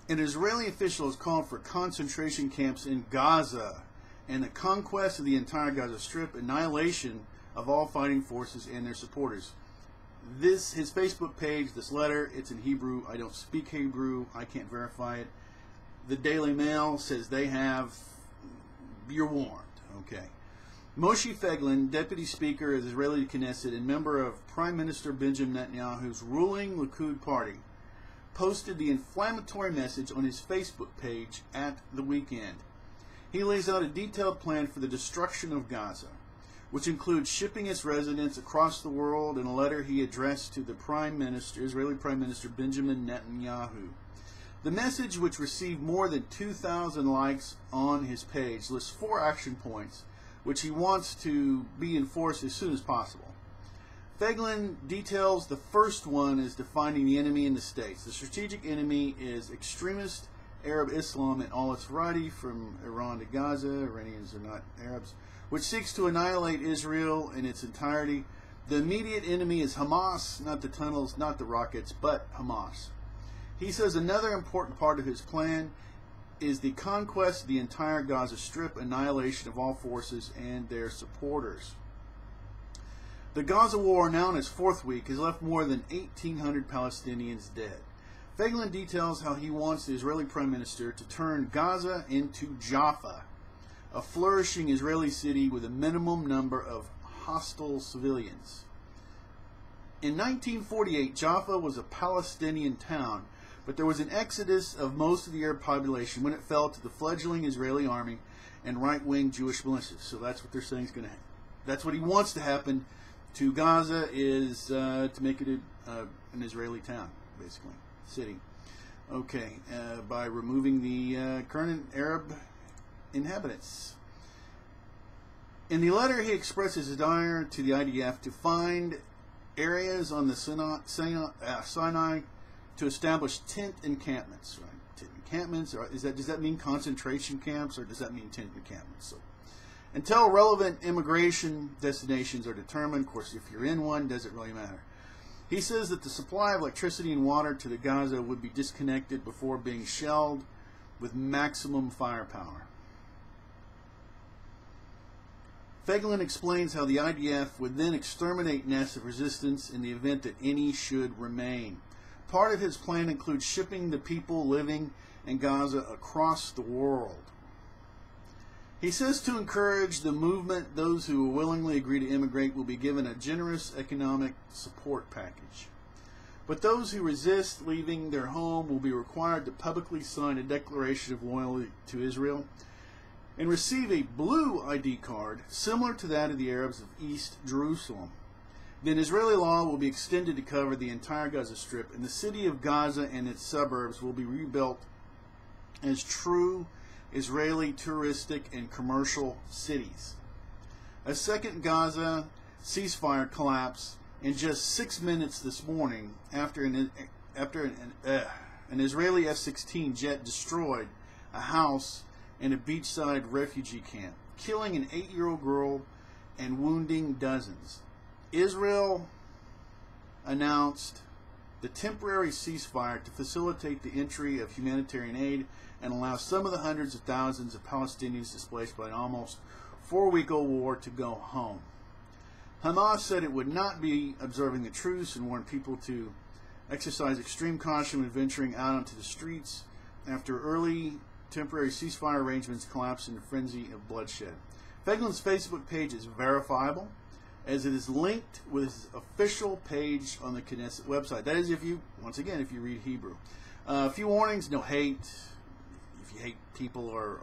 An Israeli official has called for concentration camps in Gaza and the conquest of the entire Gaza Strip, annihilation of all fighting forces and their supporters. His Facebook page, this letter, it's in Hebrew. I don't speak Hebrew. I can't verify it. The Daily Mail says they have. You're warned. Okay. Moshe Feiglin, Deputy Speaker of the Israeli Knesset and member of Prime Minister Benjamin Netanyahu's ruling Likud party, posted the inflammatory message on his Facebook page at the weekend. He lays out a detailed plan for the destruction of Gaza, which includes shipping its residents across the world in a letter he addressed to the Israeli Prime Minister Benjamin Netanyahu. The message, which received more than 2,000 likes on his page, lists 4 action points which he wants to be enforced as soon as possible. Feiglin details the first one is defining the enemy in the states. The strategic enemy is extremist Arab Islam in all its variety, from Iran to Gaza. Iranians are not Arabs, which seeks to annihilate Israel in its entirety. The immediate enemy is Hamas, not the tunnels, not the rockets, but Hamas. He says another important part of his plan is the conquest of the entire Gaza Strip, annihilation of all forces and their supporters. The Gaza war, now in its 4th week, has left more than 1,800 Palestinians dead. Feiglin details how he wants the Israeli Prime Minister to turn Gaza into Jaffa, a flourishing Israeli city with a minimum number of hostile civilians. In 1948, Jaffa was a Palestinian town, but there was an exodus of most of the Arab population when it fell to the fledgling Israeli army and right-wing Jewish militias. So that's what they're saying is going to happen. That's what he wants to happen to Gaza, is to make it an Israeli town, basically, city. Okay, by removing the current Arab inhabitants. In the letter, he expresses his desire to the IDF to find areas on the Sinai to establish tent encampments. Right? Tent encampments. Does that mean concentration camps, or does that mean tent encampments? So, until relevant immigration destinations are determined, of course, if you're in one, does it really matter? He says that the supply of electricity and water to the Gaza would be disconnected before being shelled with maximum firepower. Feiglin explains how the IDF would then exterminate nests of resistance in the event that any should remain. Part of his plan includes shipping the people living in Gaza across the world. He says to encourage the movement, those who willingly agree to immigrate will be given a generous economic support package. But those who resist leaving their home will be required to publicly sign a declaration of loyalty to Israel and receive a blue ID card similar to that of the Arabs of East Jerusalem. Then Israeli law will be extended to cover the entire Gaza Strip, and the city of Gaza and its suburbs will be rebuilt as true Israeli touristic and commercial cities. A second Gaza ceasefire collapsed in just 6 minutes this morning after an Israeli F-16 jet destroyed a house and a beachside refugee camp, killing an 8-year-old girl and wounding dozens. Israel announced the temporary ceasefire to facilitate the entry of humanitarian aid and allow some of the hundreds of thousands of Palestinians displaced by an almost 4-week-old war to go home. Hamas said it would not be observing the truce and warned people to exercise extreme caution when venturing out onto the streets after early temporary ceasefire arrangements collapsed in a frenzy of bloodshed. Feiglin's Facebook page is verifiable, as it is linked with his official page on the Knesset website. That is, if you read Hebrew. A few warnings: no hate. If you hate people or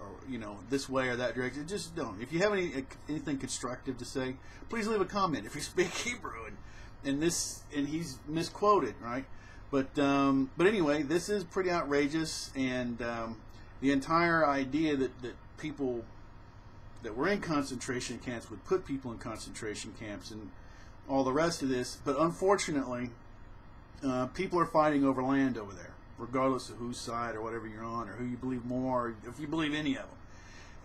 this way or that direction, just don't. If you have anything constructive to say, please leave a comment. If you speak Hebrew and he's misquoted, right? But anyway, this is pretty outrageous, and the entire idea that people that were in concentration camps would put people in concentration camps and all the rest of this. But unfortunately, people are fighting over land over there, regardless of whose side or whatever you're on, or who you believe more, or if you believe any of them.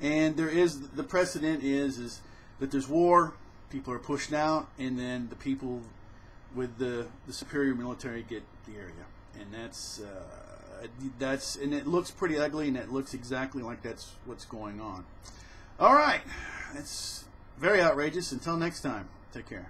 And the precedent is that there's war, people are pushed out, and then the people with the superior military get the area. And and it looks pretty ugly, and it looks exactly like that's what's going on. All right, it's very outrageous. Until next time, take care.